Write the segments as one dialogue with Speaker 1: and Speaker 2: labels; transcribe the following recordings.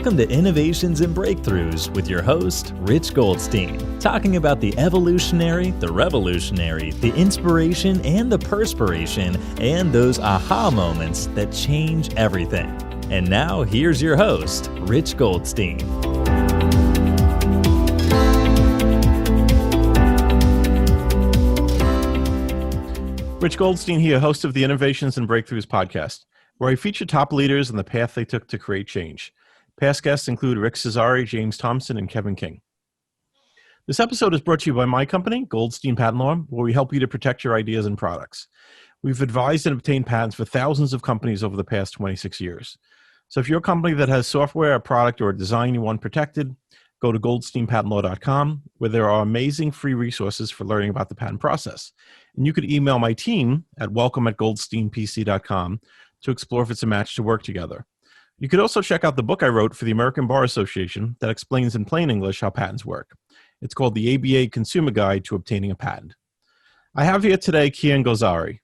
Speaker 1: Welcome to Innovations and Breakthroughs with your host, Rich Goldstein, talking about the evolutionary, the revolutionary, the inspiration and the perspiration, and those aha moments that change everything. And now, here's your host, Rich Goldstein.
Speaker 2: Rich Goldstein here, host of the Innovations and Breakthroughs podcast, where I feature top leaders and the path they took to create change. Past guests include Rich Golzari, James Thompson, and Kevin King. This episode is brought to you by my company, Goldstein Patent Law, where we help you to protect your ideas and products. We've advised and obtained patents for thousands of companies over the past 26 years. So if you're a company that has software, a product, or a design you want protected, go to goldsteinpatentlaw.com, where there are amazing free resources for learning about the patent process. And you could email my team at welcome@goldsteinpc.com to explore if it's a match to work together. You could also check out the book I wrote for the American Bar Association that explains in plain English how patents work. It's called the ABA Consumer Guide to Obtaining a Patent. I have here today Kian Golzari.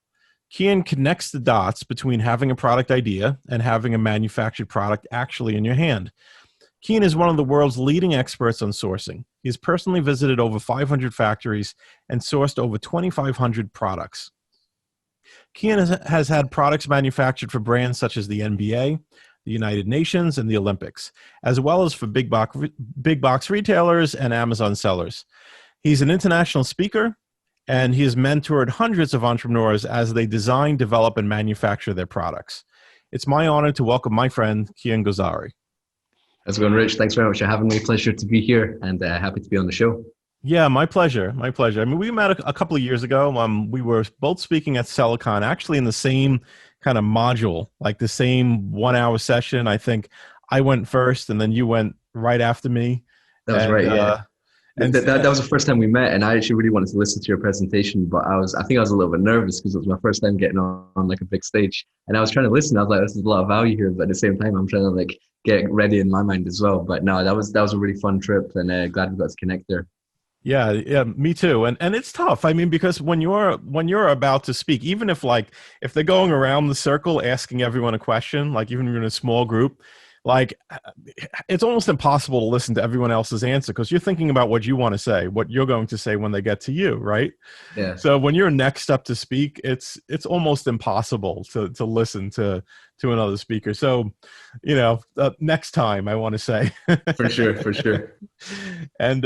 Speaker 2: Kian connects the dots between having a product idea and having a manufactured product actually in your hand. Kian is one of the world's leading experts on sourcing. He's personally visited over 500 factories and sourced over 2,500 products. Kian has had products manufactured for brands such as the NBA, the United Nations, and the Olympics, as well as for big box retailers and Amazon sellers. He's an international speaker, and he has mentored hundreds of entrepreneurs as they design, develop, and manufacture their products. It's my honor to welcome my friend, Kian Golzari.
Speaker 3: How's it going, Rich? Thanks very much for having me. Pleasure to be here, and happy to be on the show.
Speaker 2: Yeah, my pleasure. My pleasure. I mean, we met a couple of years ago. We were both speaking at Silicon, actually in the same kind of module, like the same 1 hour session. I think I went first, and then you went right after me.
Speaker 3: That was right. Yeah. And that was the first time we met, and I actually really wanted to listen to your presentation, but I think I was a little bit nervous because it was my first time getting on like a big stage, and I was trying to listen. I was like, "This is a lot of value here," but at the same time, I'm trying to like get ready in my mind as well. But no, that was a really fun trip, and glad we got to connect there.
Speaker 2: Yeah, me too. And it's tough. I mean, because when you're about to speak, even if they're going around the circle asking everyone a question, like even if you're in a small group, like it's almost impossible to listen to everyone else's answer because you're thinking about what you want to say, what you're going to say when they get to you, right?
Speaker 3: Yeah.
Speaker 2: So when you're next up to speak, it's almost impossible to listen to another speaker. So, next time I want to say.
Speaker 3: For sure.
Speaker 2: And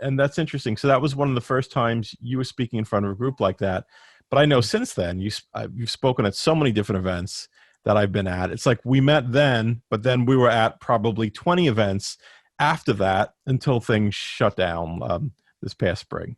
Speaker 2: that's interesting. So that was one of the first times you were speaking in front of a group like that. But I know since then you've spoken at so many different events that I've been at. It's like we met then, but then we were at probably 20 events after that until things shut down this past spring.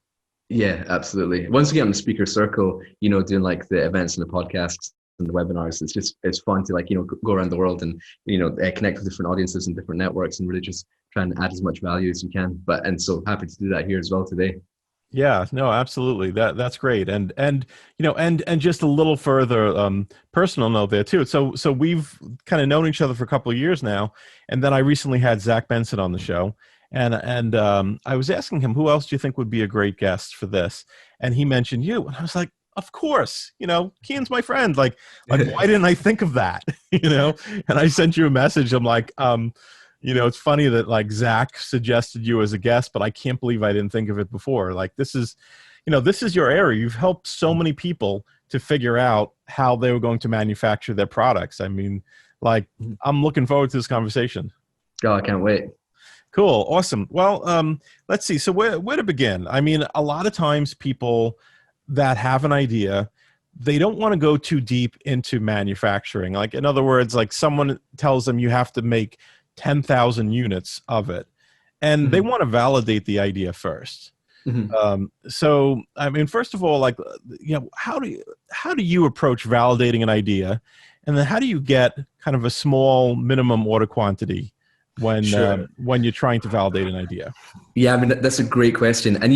Speaker 3: Yeah, absolutely. Once you get in the speaker circle, doing like the events and the podcasts and the webinars, it's fun to go around the world and connect with different audiences and different networks and really just try and add as much value as you can. And so happy to do that here as well today.
Speaker 2: Yeah, no, absolutely. That's great. And just a little further personal note there too. So we've kind of known each other for a couple of years now. And then I recently had Zach Benson on the show, and I was asking him, who else do you think would be a great guest for this? And he mentioned you, and I was like, of course, Kian's my friend. Like why didn't I think of that? And I sent you a message. I'm like, it's funny that like Zach suggested you as a guest, but I can't believe I didn't think of it before. Like this is your area. You've helped so many people to figure out how they were going to manufacture their products. I mean, like I'm looking forward to this conversation.
Speaker 3: Oh, I can't wait.
Speaker 2: Cool. Awesome. Well, let's see. So where to begin? I mean, a lot of times people that have an idea, they don't want to go too deep into manufacturing. Like in other words, like someone tells them you have to make 10,000 units of it, and they want to validate the idea first. So, I mean, first of all, like, how do you approach validating an idea, and then how do you get kind of a small minimum order quantity when you're trying to validate an idea?
Speaker 3: Yeah, I mean, that's a great question. And,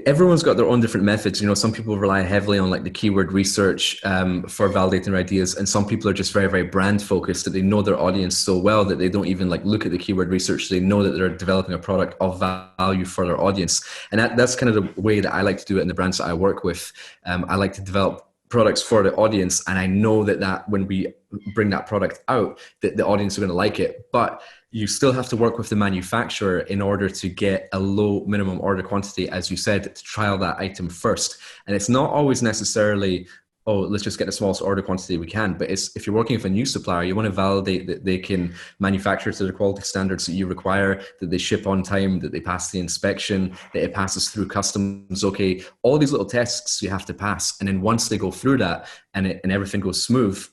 Speaker 3: everyone's got their own different methods. Some people rely heavily on like the keyword research for validating their ideas. And some people are just very, very brand focused, that they know their audience so well that they don't even like look at the keyword research. They know that they're developing a product of value for their audience. And that's kind of the way that I like to do it in the brands that I work with. I like to develop products for the audience, and I know that when we bring that product out, that the audience are going to like it. But you still have to work with the manufacturer in order to get a low minimum order quantity, as you said, to trial that item first. And it's not always necessarily, oh, let's just get the smallest order quantity we can. But if you're working with a new supplier, you want to validate that they can manufacture to the quality standards that you require, that they ship on time, that they pass the inspection, that it passes through customs. Okay, all these little tests you have to pass. And then once they go through that and everything goes smooth,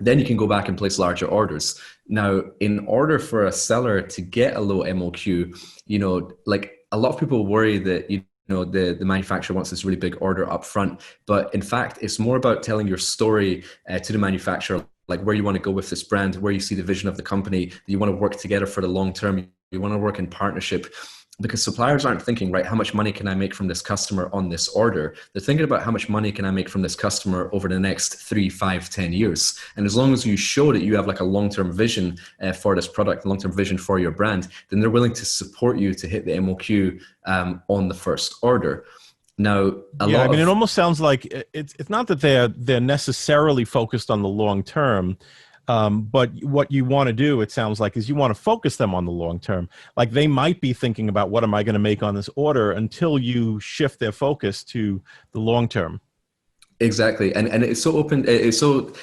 Speaker 3: then you can go back and place larger orders. Now, in order for a seller to get a low MOQ, like a lot of people worry that, the manufacturer wants this really big order up front. But in fact, it's more about telling your story to the manufacturer, like where you want to go with this brand, where you see the vision of the company, that you want to work together for the long term. You want to work in partnership. Because suppliers aren't thinking, right, how much money can I make from this customer on this order? They're thinking about how much money can I make from this customer over the next 3, 5, 10 years. And as long as you show that you have like a long-term vision for this product, long-term vision for your brand, then they're willing to support you to hit the MOQ on the first order. Now,
Speaker 2: it almost sounds like it's not that they're necessarily focused on the long term. But what you want to do, it sounds like, is you want to focus them on the long term. Like they might be thinking about what am I going to make on this order until you shift their focus to the long term.
Speaker 3: Exactly. And it's so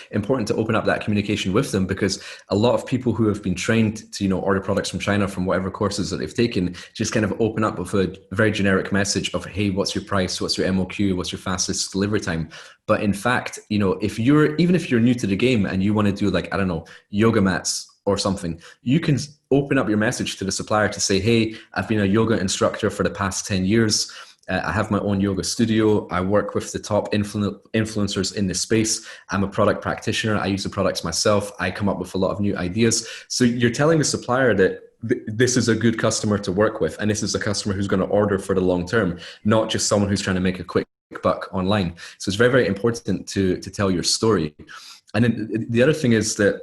Speaker 3: important to open up that communication with them, because a lot of people who have been trained to, order products from China from whatever courses that they've taken, just kind of open up with a very generic message of, hey, what's your price? What's your MOQ? What's your fastest delivery time? But in fact, if you're new to the game and you want to do like, I don't know, yoga mats or something, you can open up your message to the supplier to say, hey, I've been a yoga instructor for the past 10 years. I have my own yoga studio. I work with the top influencers in this space. I'm a product practitioner. I use the products myself. I come up with a lot of new ideas. So you're telling the supplier that this is a good customer to work with, and this is a customer who's going to order for the long term, not just someone who's trying to make a quick buck online. So it's very, very important to tell your story. And then the other thing is that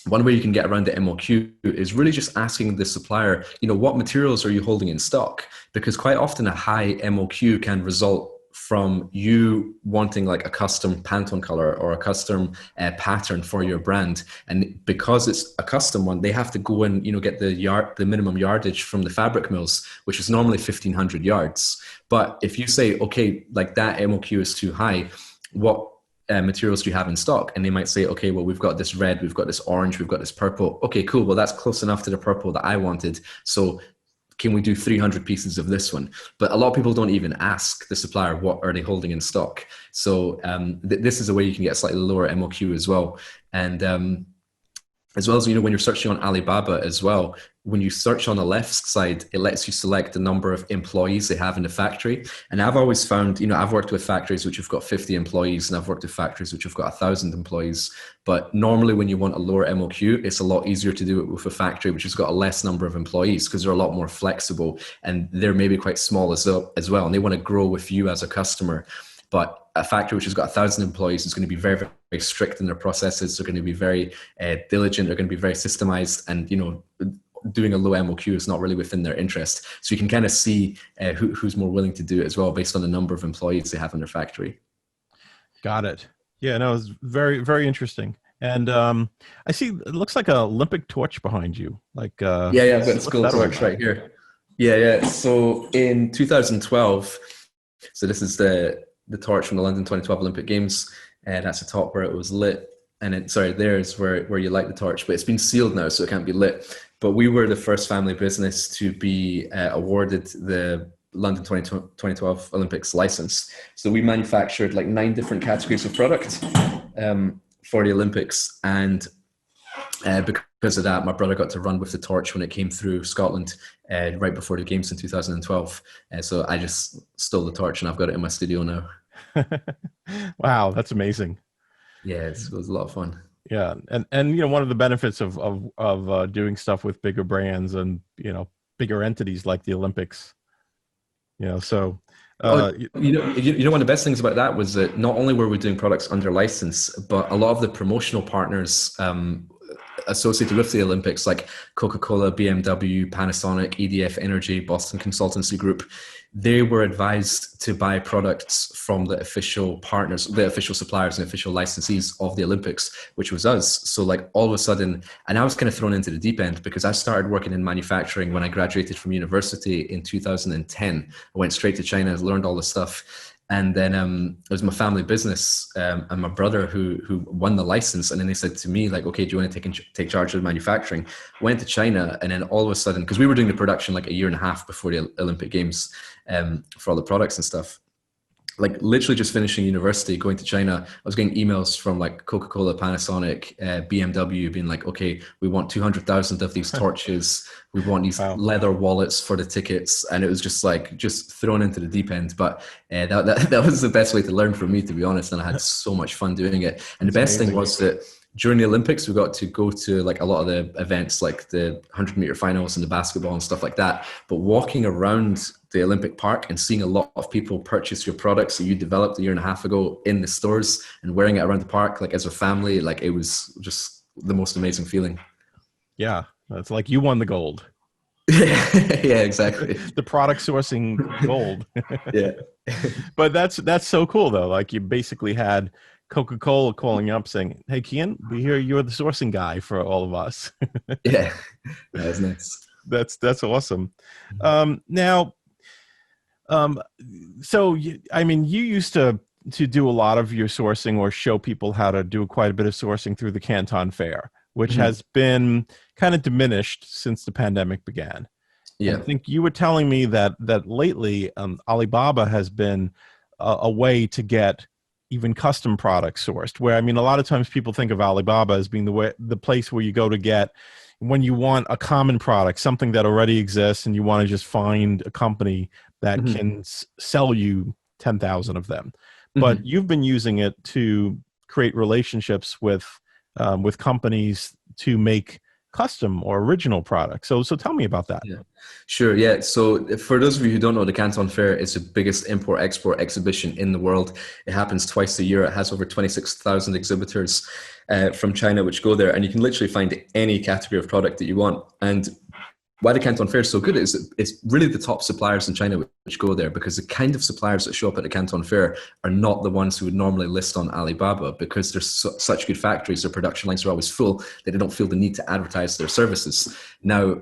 Speaker 3: one way you can get around the MOQ is really just asking the supplier, what materials are you holding in stock? Because quite often a high MOQ can result from you wanting like a custom Pantone color or a custom pattern for your brand. And because it's a custom one, they have to go and, get the minimum yardage from the fabric mills, which is normally 1,500 yards. But if you say, okay, like that MOQ is too high, what materials do you have in stock? And they might say, okay, well, we've got this red, we've got this orange, we've got this purple. Okay, cool. Well, that's close enough to the purple that I wanted. So can we do 300 pieces of this one? But a lot of people don't even ask the supplier, what are they holding in stock? So this is a way you can get a slightly lower MOQ as well. And as well as, when you're searching on Alibaba as well, when you search on the left side, it lets you select the number of employees they have in the factory. And I've always found, I've worked with factories which have got 50 employees, and I've worked with factories which have got 1,000 employees. But normally when you want a lower MOQ, it's a lot easier to do it with a factory which has got a less number of employees, because they're a lot more flexible and they're maybe quite small as well. And they want to grow with you as a customer. But a factory which has got 1,000 employees is going to be very, very strict in their processes. They're going to be very diligent. They're going to be very systemized, and, doing a low MOQ is not really within their interest. So you can kind of see who's more willing to do it as well, based on the number of employees they have in their factory.
Speaker 2: Got it. Yeah, no, it's very, very interesting. And I see, it looks like an Olympic torch behind you. Like
Speaker 3: I've got the school torch right here. Yeah. So in 2012, so this is the torch from the London 2012 Olympic Games, and that's the top where it was lit. And there's where you light the torch, but it's been sealed now, so it can't be lit. But we were the first family business to be awarded the London 2012 Olympics license. So we manufactured like 9 different categories of product for the Olympics. And because of that, my brother got to run with the torch when it came through Scotland right before the games in 2012. So I just stole the torch, and I've got it in my studio now.
Speaker 2: Wow, that's amazing.
Speaker 3: Yeah, it was a lot of fun.
Speaker 2: Yeah, and one of the benefits of doing stuff with bigger brands and bigger entities like the Olympics, so
Speaker 3: one of the best things about that was that not only were we doing products under license, but a lot of the promotional partners, associated with the Olympics, like Coca-Cola, BMW, Panasonic, EDF Energy, Boston Consultancy Group, they were advised to buy products from the official partners, the official suppliers and official licensees of the Olympics, which was us. So like all of a sudden, and I was kind of thrown into the deep end because I started working in manufacturing when I graduated from university in 2010. I went straight to China, learned all the stuff. And then it was my family business and my brother who won the license. And then they said to me, like, okay, do you want to take charge of the manufacturing? Went to China, and then all of a sudden, because we were doing the production like a year and a half before the Olympic Games for all the products and stuff. Like literally just finishing university, going to China, I was getting emails from like Coca-Cola, Panasonic, BMW being like, okay, we want 200,000 of these torches. We want these leather wallets for the tickets. And it was just like, just thrown into the deep end. But that was the best way to learn for me, to be honest. And I had so much fun doing it. And the best thing was that during the Olympics, we got to go to like a lot of the events, like the 100-meter finals and the basketball and stuff like that. But walking around the Olympic Park and seeing a lot of people purchase your products that you developed a year and a half ago in the stores and wearing it around the park, like as a family, like it was just the most amazing feeling.
Speaker 2: Yeah, it's like you won the gold.
Speaker 3: Yeah, exactly.
Speaker 2: The product sourcing gold.
Speaker 3: Yeah.
Speaker 2: But that's so cool though. Like you basically had Coca-Cola calling up saying, hey, Kian, we hear you're the sourcing guy for all of us.
Speaker 3: Yeah, that was nice.
Speaker 2: That's awesome. So you used to do a lot of your sourcing or show people how to do quite a bit of sourcing through the Canton Fair, which has been kind of diminished since the pandemic began.
Speaker 3: Yeah.
Speaker 2: And I think you were telling me that lately Alibaba has been a way to get even custom products sourced, where, I mean, a lot of times people think of Alibaba as being the place where you go to get when you want a common product, something that already exists, and you want to just find a company that can sell you 10,000 of them. But you've been using it to create relationships with companies to make custom or original products. So tell me about that.
Speaker 3: Yeah, sure. Yeah. So for those of you who don't know, the Canton Fair is the biggest import-export exhibition in the world. It happens twice a year. It has over 26,000 exhibitors from China which go there, and you can literally find any category of product that you want. And why the Canton Fair is so good is it's really the top suppliers in China which go there, because the kind of suppliers that show up at the Canton Fair are not the ones who would normally list on Alibaba, because there's such good factories, their production lines are always full, that they don't feel the need to advertise their services. Now,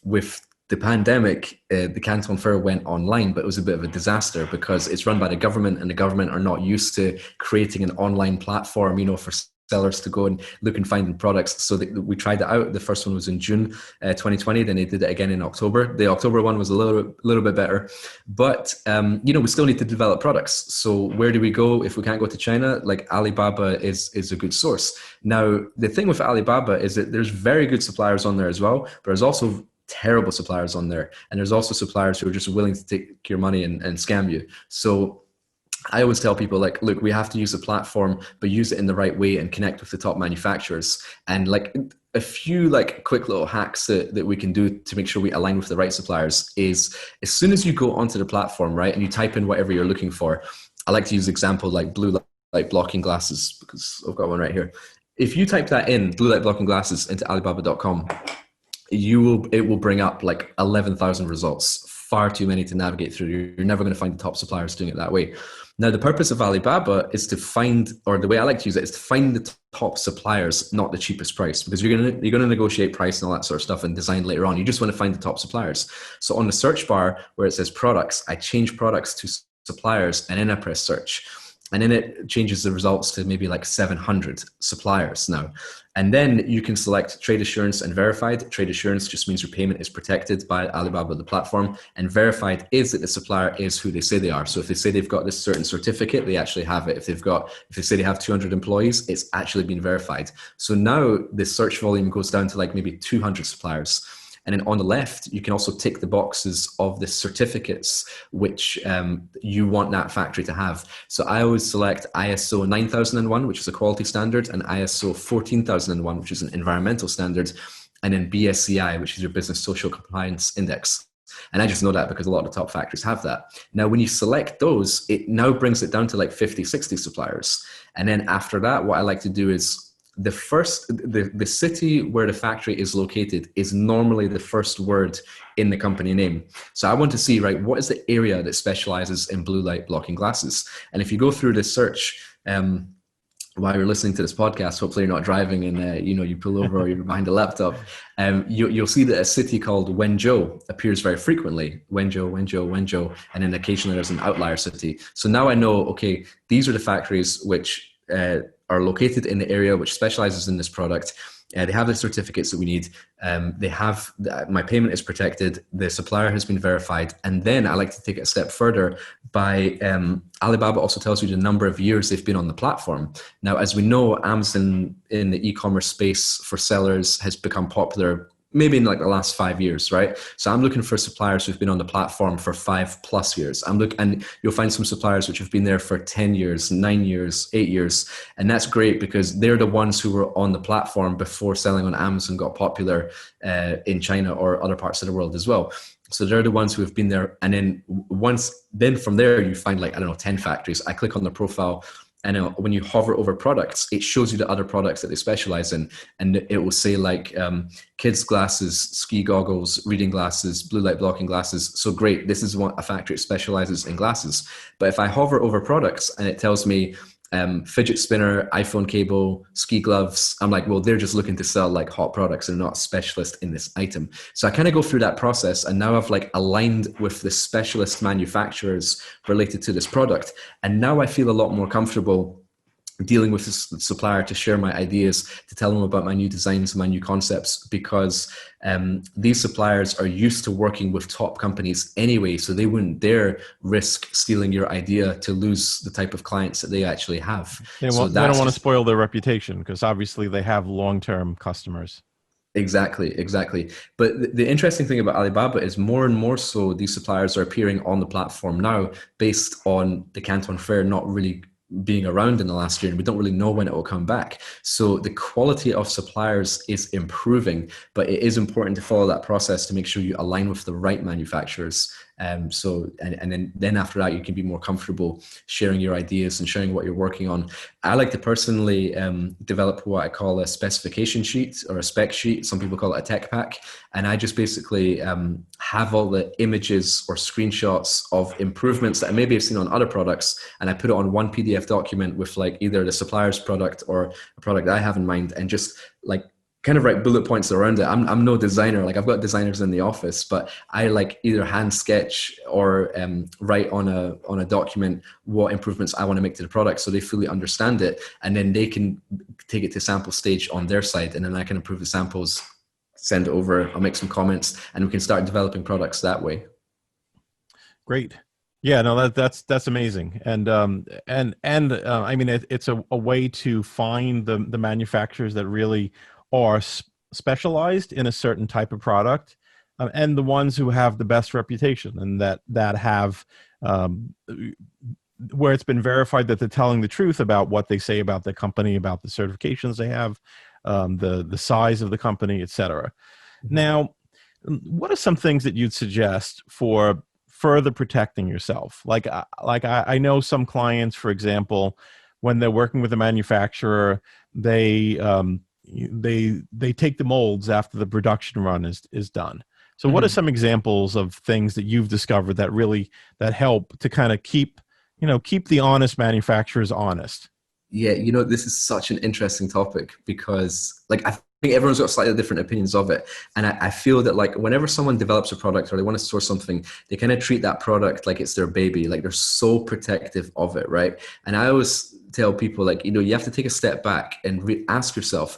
Speaker 3: with the pandemic, the Canton Fair went online, but it was a bit of a disaster because it's run by the government, and the government are not used to creating an online platform, for sellers to go and look and find products. So we tried it out. The first one was in June 2020. Then they did it again in October. The October one was a little bit better, but we still need to develop products. So where do we go if we can't go to China? Like Alibaba is a good source. Now, the thing with Alibaba is that there's very good suppliers on there as well, but there's also terrible suppliers on there. And there's also suppliers who are just willing to take your money and scam you. So I always tell people, like, look, we have to use the platform, but use it in the right way and connect with the top manufacturers. And like a few like quick little hacks that we can do to make sure we align with the right suppliers is, as soon as you go onto the platform, right, and you type in whatever you're looking for, I like to use example like blue light blocking glasses, because I've got one right here. If you type that in, blue light blocking glasses, into Alibaba.com, it will bring up like 11,000 results. Far too many to navigate through. You're never going to find the top suppliers doing it that way. Now, the purpose of Alibaba is to find, or the way I like to use it is to find the top suppliers, not the cheapest price, because you're going to negotiate price and all that sort of stuff and design later on. You just want to find the top suppliers. So on the search bar where it says products, I change products to suppliers, and then I press search. And then it changes the results to maybe like 700 suppliers now. And then you can select trade assurance and verified. Trade assurance just means your payment is protected by Alibaba, the platform. And verified is that the supplier is who they say they are. So if they say they've got this certain certificate, they actually have it. If they say they have 200 employees, it's actually been verified. So now the search volume goes down to like maybe 200 suppliers. And then on the left, you can also tick the boxes of the certificates which you want that factory to have. So I always select ISO 9001, which is a quality standard, and ISO 14001, which is an environmental standard, and then BSCI, which is your Business Social Compliance Index. And I just know that because a lot of the top factories have that. Now, when you select those, it now brings it down to like 50, 60 suppliers. And then after that, what I like to do is the city where the factory is located is normally the first word in the company name. So I want to see, right, what is the area that specializes in blue light blocking glasses? And if you go through this search, while you're listening to this podcast, hopefully you're not driving and you pull over or you're behind a laptop, you'll see that a city called Wenzhou appears very frequently. Wenzhou, and then occasionally there's an outlier city. So now I know, okay, these are the factories which are located in the area which specializes in this product. They have the certificates that we need. They have my payment is protected. The supplier has been verified. And then I like to take it a step further by Alibaba also tells you the number of years they've been on the platform. Now, as we know, Amazon in the e-commerce space for sellers has become popular maybe in like the last 5 years, right? So I'm looking for suppliers who've been on the platform for 5+ years. And you'll find some suppliers which have been there for 10 years, 9 years, 8 years. And that's great because they're the ones who were on the platform before selling on Amazon got popular in China or other parts of the world as well. So they're the ones who have been there. And then from there, you find 10 factories. I click on the profile. And when you hover over products, it shows you the other products that they specialize in. And it will say kids glasses, ski goggles, reading glasses, blue light blocking glasses. So great, this is a factory that specializes in glasses. But if I hover over products and it tells me fidget spinner, iPhone cable, ski gloves, I'm like, well, they're just looking to sell hot products and not specialist in this item. So I kind of go through that process and now I've aligned with the specialist manufacturers related to this product. And now I feel a lot more comfortable dealing with this supplier to share my ideas, to tell them about my new designs, my new concepts, because these suppliers are used to working with top companies anyway, so they wouldn't dare risk stealing your idea to lose the type of clients that they actually have.
Speaker 2: They don't want to spoil their reputation because obviously they have long-term customers.
Speaker 3: Exactly. But the interesting thing about Alibaba is more and more so these suppliers are appearing on the platform now based on the Canton Fair not really being around in the last year, and we don't really know when it will come back. So the quality of suppliers is improving, but it is important to follow that process to make sure you align with the right manufacturers. And then after that, you can be more comfortable sharing your ideas and sharing what you're working on. I like to personally develop what I call a specification sheet or a spec sheet. Some people call it a tech pack. And I just basically have all the images or screenshots of improvements that I maybe have seen on other products. And I put it on one PDF document with either the supplier's product or a product that I have in mind, and just kind of write bullet points around it. I'm no designer. I've got designers in the office, but I either hand sketch or write on a document what improvements I want to make to the product so they fully understand it. And then they can take it to sample stage on their side. And then I can improve the samples, send it over, I'll make some comments, and we can start developing products that way.
Speaker 2: Great. Yeah, no, that's amazing. And I mean, it's a way to find the manufacturers that really are specialized in a certain type of product, and the ones who have the best reputation and that have where it's been verified that they're telling the truth about what they say about the company, about the certifications they have, the size of the company, etc. Now, what are some things that you'd suggest for further protecting yourself? I know some clients, for example, when they're working with a manufacturer, they take the molds after the production run is done. So what are some examples of things that you've discovered that help to kind of keep the honest manufacturers honest?
Speaker 3: Yeah, this is such an interesting topic because I think everyone's got slightly different opinions of it. And I feel that whenever someone develops a product or they want to source something, they kind of treat that product like it's their baby. They're so protective of it, right? And I always tell people you have to take a step back and ask yourself,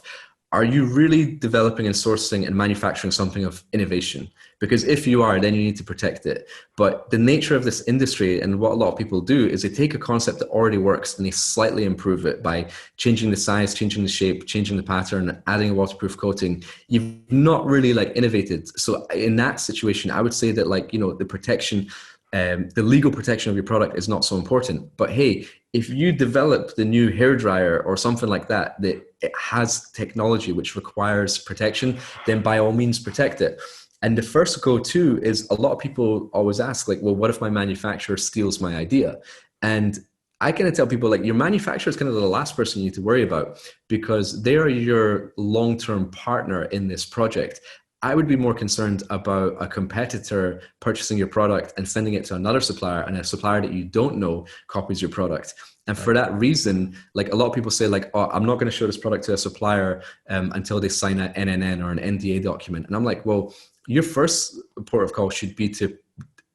Speaker 3: are you really developing and sourcing and manufacturing something of innovation? Because if you are, then you need to protect it. But the nature of this industry and what a lot of people do is they take a concept that already works and they slightly improve it by changing the size, changing the shape, changing the pattern, adding a waterproof coating. You've not really innovated. So in that situation, I would say that the protection, the legal protection of your product is not so important. But hey, if you develop the new hairdryer or something like that it has technology which requires protection, then by all means protect it. And the first go-to is a lot of people always ask well, what if my manufacturer steals my idea? And I kind of tell people like your manufacturer is kind of the last person you need to worry about because they are your long-term partner in this project. I would be more concerned about a competitor purchasing your product and sending it to another supplier, and a supplier that you don't know copies your product. And for that reason, like a lot of people say like, oh, I'm not going to show this product to a supplier until they sign an NNN or an NDA document. And I'm like, well, your first port of call should be to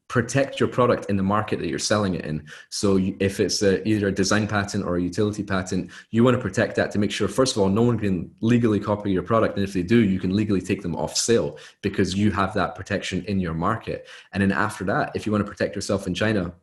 Speaker 3: protect your product in the market that you're selling it in. So if it's either a design patent or a utility patent, you want to protect that to make sure, first of all, no one can legally copy your product. And if they do, you can legally take them off sale because you have that protection in your market. And then after that, if you want to protect yourself in China,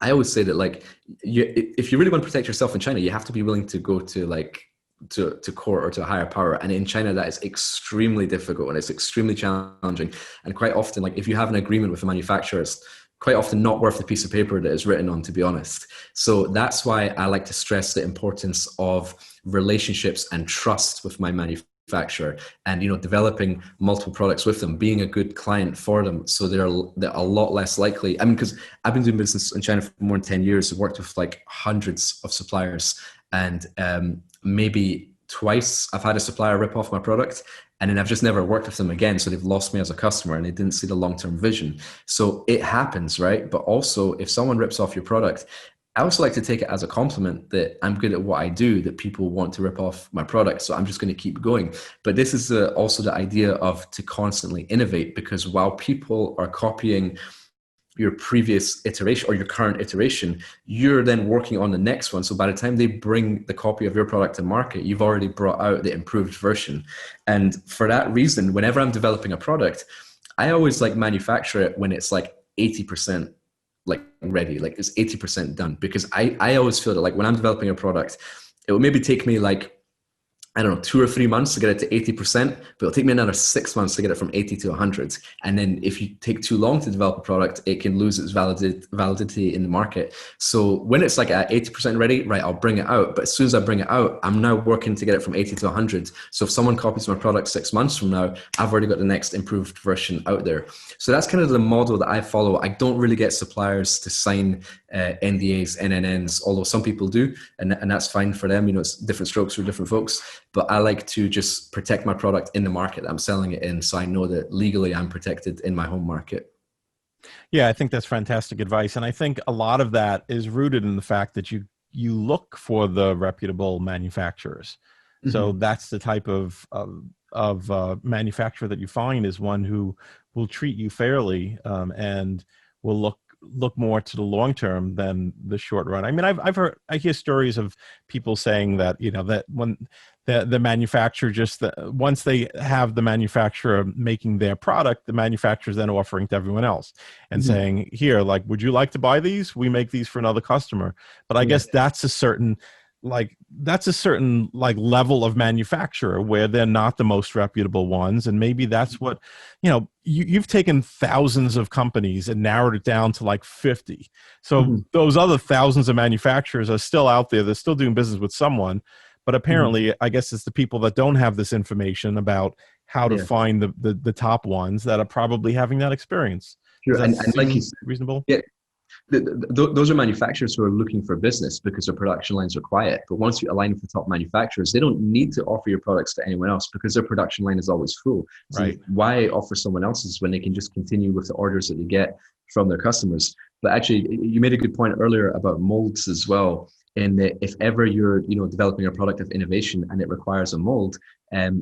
Speaker 3: I always say that like, if you really want to protect yourself in China, you have to be willing to go to like, to court or to a higher power. And in China, that is extremely difficult and it's extremely challenging. And quite often, like if you have an agreement with a manufacturer, it's quite often not worth the piece of paper that it's written on, to be honest. So that's why I like to stress the importance of relationships and trust with my manufacturer and, developing multiple products with them, being a good client for them. So they're a lot less likely. I mean, because I've been doing business in China for more than 10 years. I've worked with like hundreds of suppliers, and maybe twice I've had a supplier rip off my product, and then I've just never worked with them again. So they've lost me as a customer and they didn't see the long-term vision. So it happens, right? But also if someone rips off your product, I also like to take it as a compliment that I'm good at what I do, that people want to rip off my product. So I'm just going to keep going. But this is also the idea of to constantly innovate, because while people are copying your previous iteration or your current iteration, you're then working on the next one. So by the time they bring the copy of your product to market, you've already brought out the improved version. And for that reason, whenever I'm developing a product, I always like manufacture it when it's like 80% like ready, like it's 80% done, because I always feel that like when I'm developing a product, it will maybe take me like, I don't know, 2 or 3 months to get it to 80%, but it'll take me another 6 months to get it from 80 to 100. And then if you take too long to develop a product, it can lose its validity in the market. So when it's like at 80% ready, right, I'll bring it out. But as soon as I bring it out, I'm now working to get it from 80 to 100. So if someone copies my product 6 months from now, I've already got the next improved version out there. So that's kind of the model that I follow. I don't really get suppliers to sign NDAs, NNNs, although some people do, and that's fine for them. It's different strokes for different folks. But I like to just protect my product in the market that I'm selling it in, so I know that legally I'm protected in my home market.
Speaker 2: Yeah, I think that's fantastic advice. And I think a lot of that is rooted in the fact that you look for the reputable manufacturers. Mm-hmm. So that's the type of manufacturer that you find is one who will treat you fairly and will look more to the long term than the short run. I mean, I hear stories of people saying that, that when the manufacturer once they have the manufacturer making their product, the manufacturer is then offering to everyone else and mm-hmm. saying, here, like, would you like to buy these? We make these for another customer. But I guess that's a certain level of manufacturer where they're not the most reputable ones. And maybe that's what, you've taken thousands of companies and narrowed it down to like 50. So mm-hmm. those other thousands of manufacturers are still out there. They're still doing business with someone. But apparently, mm-hmm. I guess it's the people that don't have this information about how to find the top ones that are probably having that experience.
Speaker 3: Sure. And like you said,
Speaker 2: reasonable?
Speaker 3: Yeah. Those are manufacturers who are looking for business because their production lines are quiet. But once you align with the top manufacturers, they don't need to offer your products to anyone else because their production line is always full. So right. Why offer someone else's when they can just continue with the orders that they get from their customers? But actually, you made a good point earlier about molds as well. In that if ever you're developing a product of innovation and it requires a mold,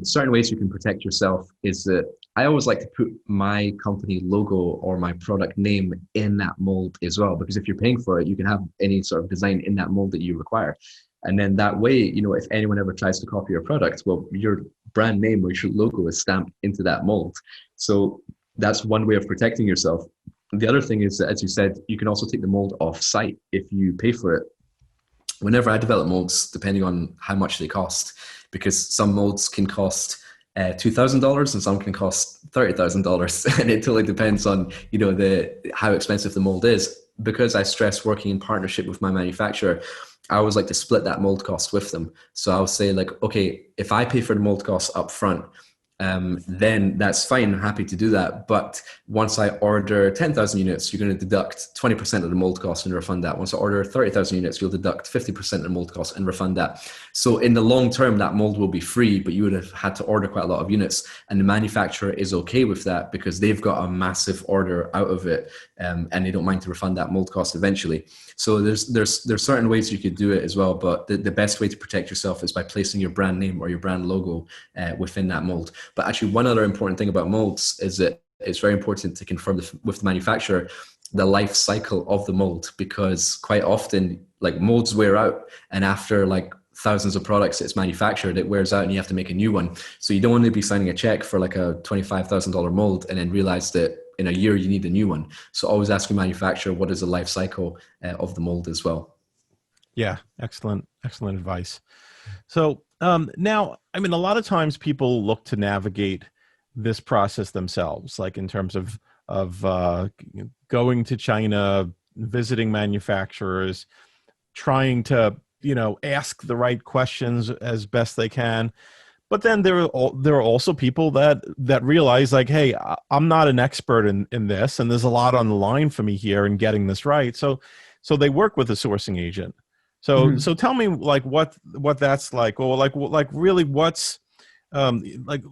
Speaker 3: certain ways you can protect yourself is that I always like to put my company logo or my product name in that mold as well, because if you're paying for it, you can have any sort of design in that mold that you require. And then that way, if anyone ever tries to copy your product, well, your brand name or your logo is stamped into that mold. So that's one way of protecting yourself. The other thing is that, as you said, you can also take the mold off site if you pay for it. Whenever I develop molds, depending on how much they cost, because some molds can cost $2,000 and some can cost $30,000, and it totally depends on how expensive the mold is. Because I stress working in partnership with my manufacturer, I always like to split that mold cost with them. So I'll say like, okay, if I pay for the mold cost up front, then that's fine. I'm happy to do that. But once I order 10,000 units, you're going to deduct 20% of the mold cost and refund that. Once I order 30,000 units, you'll deduct 50% of the mold cost and refund that. So in the long term, that mold will be free, but you would have had to order quite a lot of units. And the manufacturer is okay with that because they've got a massive order out of it, and they don't mind to refund that mold cost eventually. So there's certain ways you could do it as well, but the best way to protect yourself is by placing your brand name or your brand logo within that mold. But actually, one other important thing about molds is that it's very important to confirm with the manufacturer the life cycle of the mold, because quite often like molds wear out, and after like thousands of products it's manufactured, it wears out and you have to make a new one. So you don't want to be signing a check for like a $25,000 mold and then realize that in a year you need a new one. So always ask your manufacturer what is the life cycle of the mold as well.
Speaker 2: Yeah, excellent advice. So now, I mean, a lot of times people look to navigate this process themselves, like in terms of going to China, visiting manufacturers, trying to, ask the right questions as best they can. But then there are also people that realize like, hey, I'm not an expert in this, and there's a lot on the line for me here in getting this right. So they work with a sourcing agent. So tell me like what that's like, or like really what's like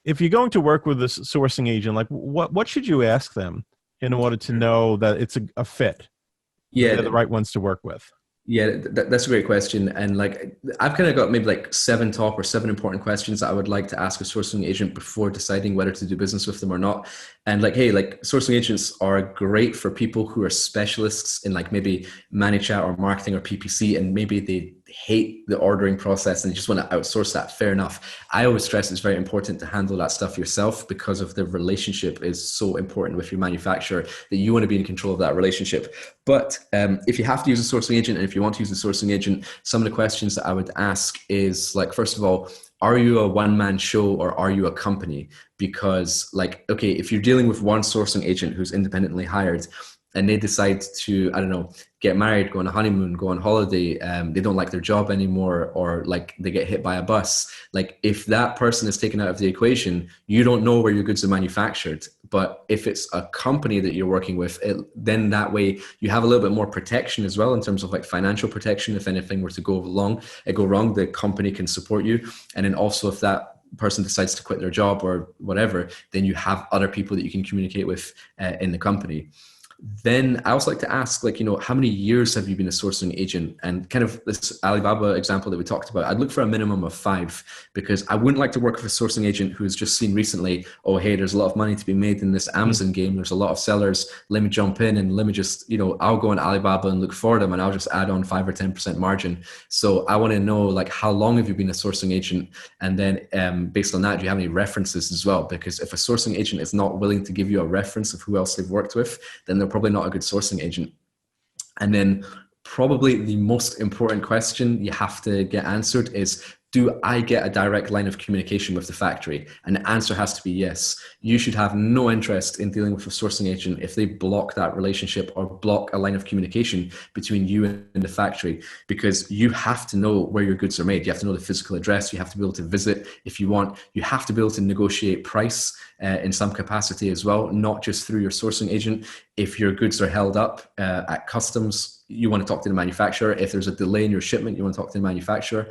Speaker 2: if you're going to work with a sourcing agent, like what should you ask them in order to know that it's a fit?
Speaker 3: Yeah,
Speaker 2: they're the right ones to work with.
Speaker 3: Yeah, that's a great question. And like, I've kind of got maybe like 7 important questions that I would like to ask a sourcing agent before deciding whether to do business with them or not. And like, hey, like sourcing agents are great for people who are specialists in like maybe ManyChat or marketing or PPC, and maybe they hate the ordering process and you just want to outsource that. Fair enough. I always stress it's very important to handle that stuff yourself, because of the relationship is so important with your manufacturer that you want to be in control of that relationship. But if you have to use a sourcing agent, and if you want to use a sourcing agent, some of the questions that I would ask is like, first of all, are you a one-man show or are you a company? Because like, okay, if you're dealing with one sourcing agent who's independently hired, and they decide to, I don't know, get married, go on a honeymoon, go on holiday, they don't like their job anymore, or like they get hit by a bus. Like if that person is taken out of the equation, you don't know where your goods are manufactured. But if it's a company that you're working with, then that way you have a little bit more protection as well in terms of like financial protection. If anything were to go wrong, the company can support you. And then also if that person decides to quit their job or whatever, then you have other people that you can communicate with in the company. Then I also like to ask, like, how many years have you been a sourcing agent? And kind of this Alibaba example that we talked about, I'd look for a minimum of 5, because I wouldn't like to work with a sourcing agent who's just seen recently, oh, hey, there's a lot of money to be made in this Amazon game. There's a lot of sellers. Let me jump in and let me just, I'll go on Alibaba and look for them and I'll just add on 5 or 10% margin. So I want to know, like, how long have you been a sourcing agent? And then based on that, do you have any references as well? Because if a sourcing agent is not willing to give you a reference of who else they've worked with, then they're probably not a good sourcing agent. And then probably the most important question you have to get answered is, do I get a direct line of communication with the factory? And the answer has to be yes. You should have no interest in dealing with a sourcing agent if they block that relationship or block a line of communication between you and the factory, because you have to know where your goods are made. You have to know the physical address. You have to be able to visit if you want. You have to be able to negotiate price in some capacity as well, not just through your sourcing agent. If your goods are held up at customs, you want to talk to the manufacturer. If there's a delay in your shipment, you want to talk to the manufacturer.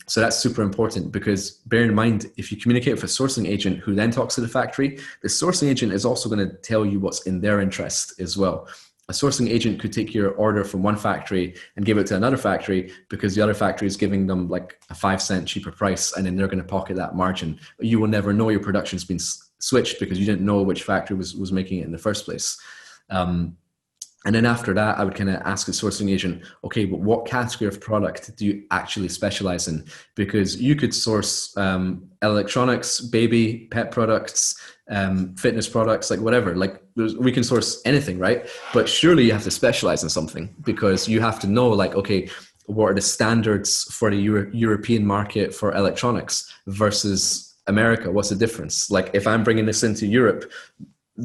Speaker 3: So that's super important, because bear in mind, if you communicate with a sourcing agent who then talks to the factory, the sourcing agent is also going to tell you what's in their interest as well. A sourcing agent could take your order from one factory and give it to another factory because the other factory is giving them like a 5-cent cheaper price, and then they're going to pocket that margin. But you will never know your production's been switched because you didn't know which factory was making it in the first place. And then after that, I would kind of ask the sourcing agent, okay, but what category of product do you actually specialize in? Because you could source electronics, baby, pet products, fitness products, like whatever. Like we can source anything, right? But surely you have to specialize in something, because you have to know, like, okay, what are the standards for the European market for electronics versus America? What's the difference? Like if I'm bringing this into Europe,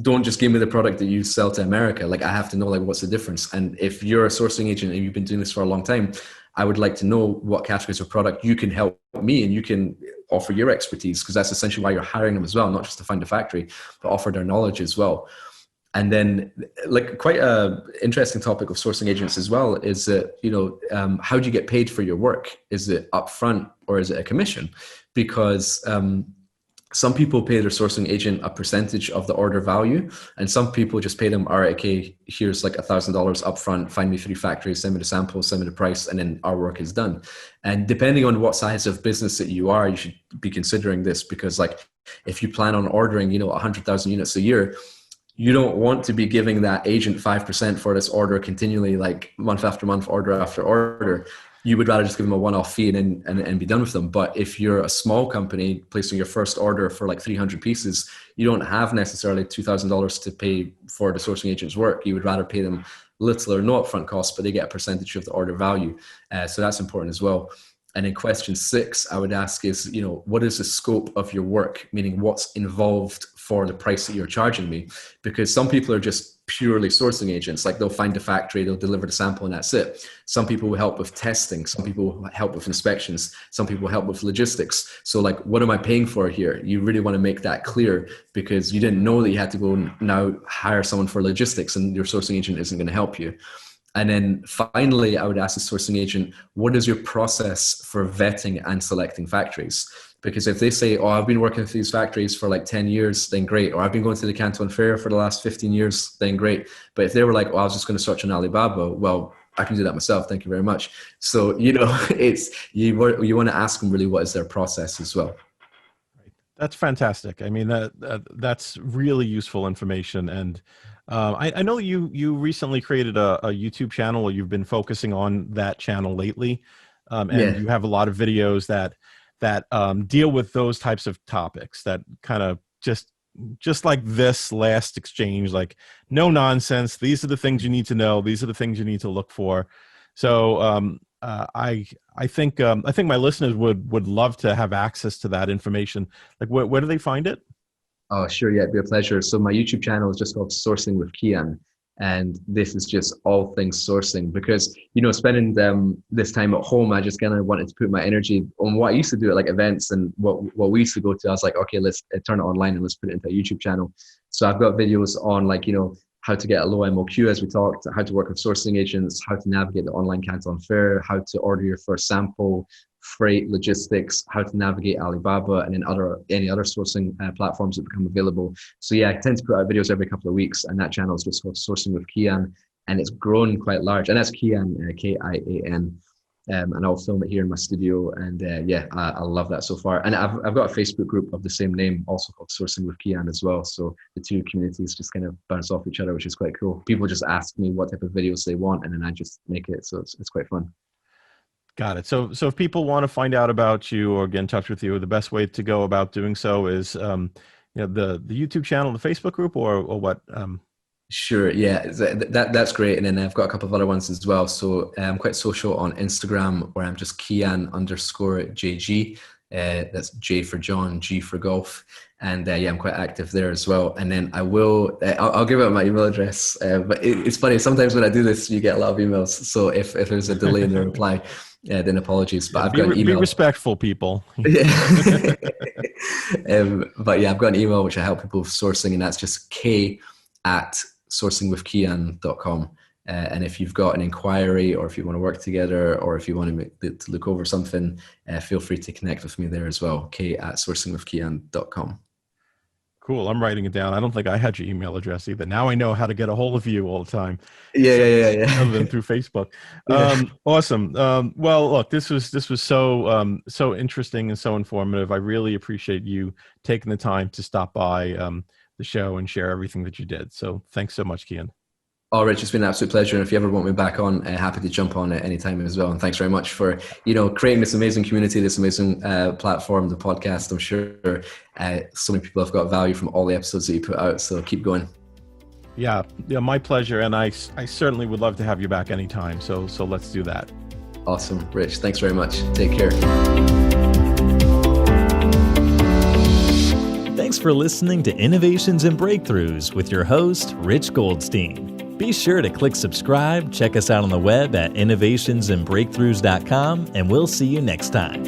Speaker 3: don't just give me the product that you sell to America. Like I have to know, like, what's the difference? And if you're a sourcing agent and you've been doing this for a long time, I would like to know what categories of product you can help me, and you can offer your expertise, because that's essentially why you're hiring them as well, not just to find a factory, but offer their knowledge as well. And then, like, quite a interesting topic of sourcing agents as well is that, how do you get paid for your work? Is it upfront or is it a commission? Because some people pay their sourcing agent a percentage of the order value, and some people just pay them, all right, okay, here's like $1,000 upfront, find me 3 factories, send me the sample, send me the price, and then our work is done. And depending on what size of business that you are, you should be considering this, because like if you plan on ordering, 100,000 units a year, you don't want to be giving that agent 5% for this order continually, like month after month, order after order. You would rather just give them a one-off fee and be done with them. But if you're a small company placing your first order for like 300 pieces, you don't have necessarily $2,000 to pay for the sourcing agent's work. You would rather pay them little or no upfront costs, but they get a percentage of the order value. So that's important as well. And in question 6, I would ask is, what is the scope of your work? Meaning what's involved for the price that you're charging me? Because some people are just purely sourcing agents. Like they'll find a factory, they'll deliver the sample, and that's it. Some people will help with testing. Some people will help with inspections. Some people will help with logistics. So like, what am I paying for here? You really want to make that clear, because you didn't know that you had to go now hire someone for logistics, and your sourcing agent isn't going to help you. And then finally, I would ask the sourcing agent, what is your process for vetting and selecting factories? Because if they say, I've been working with these factories for like 10 years, then great. Or I've been going to the Canton Fair for the last 15 years, then great. But if they were like, I was just going to search on Alibaba, well, I can do that myself. Thank you very much. So, it's, you want to ask them really what is their process as well.
Speaker 2: That's fantastic. I mean, that's really useful information. And I know you recently created a YouTube channel, or you've been focusing on that channel lately. And you have a lot of videos that deal with those types of topics, that kind of just like this last exchange, like no nonsense. These are the things you need to know. These are the things you need to look for. So I think my listeners would love to have access to that information. Like where do they find it?
Speaker 3: Oh, sure. Yeah, it'd be a pleasure. So my YouTube channel is just called Sourcing with Kian. And this is just all things sourcing, because, spending this time at home, I just kind of wanted to put my energy on what I used to do at like events and what we used to go to. I was like, okay, let's turn it online and let's put it into a YouTube channel. So I've got videos on like, how to get a low MOQ, as we talked, how to work with sourcing agents, how to navigate the online Canton Fair, how to order your first sample, freight, logistics, how to navigate Alibaba, and then any other sourcing platforms that become available. So yeah, I tend to put out videos every couple of weeks, and that channel is just called Sourcing with Kian, and it's grown quite large. And that's Kian, Kian. And I'll film it here in my studio, and I love that so far. And I've got a Facebook group of the same name, also called Sourcing with Kian as well. So the two communities just kind of bounce off each other, which is quite cool. People just ask me what type of videos they want, and then I just make it. So it's quite fun.
Speaker 2: Got it. So if people want to find out about you or get in touch with you, the best way to go about doing so is the YouTube channel, the Facebook group, or what?
Speaker 3: Sure. Yeah, that's great. And then I've got a couple of other ones as well. So I'm quite social on Instagram, where I'm just Kian_JG. That's J for John, G for golf. And I'm quite active there as well. And then I'll give out my email address. But it's funny, sometimes when I do this, you get a lot of emails. So if there's a delay in the reply, then apologies. But I've got an email. Be
Speaker 2: respectful, people.
Speaker 3: But I've got an email which I help people with sourcing, and that's just k@sourcingwithkian.com. And if you've got an inquiry, or if you want to work together, or if you want to look over something, feel free to connect with me there as well. k@sourcingwithkian.com.
Speaker 2: Cool. I'm writing it down. I don't think I had your email address either. Now I know how to get a hold of you all the time.
Speaker 3: Yeah.
Speaker 2: Other than through Facebook. Awesome. Well, look, this was so interesting and so informative. I really appreciate you taking the time to stop by the show and share everything that you did. So thanks so much, Kian.
Speaker 3: Oh, Rich, it's been an absolute pleasure. And if you ever want me back on, happy to jump on at any time as well. And thanks very much for, creating this amazing community, this amazing platform, the podcast. I'm sure so many people have got value from all the episodes that you put out. So keep going.
Speaker 2: Yeah, my pleasure. And I certainly would love to have you back anytime. So let's do that.
Speaker 3: Awesome. Rich, thanks very much. Take care.
Speaker 1: Thanks for listening to Innovations and Breakthroughs with your host, Rich Goldstein. Be sure to click subscribe, check us out on the web at innovationsandbreakthroughs.com, and we'll see you next time.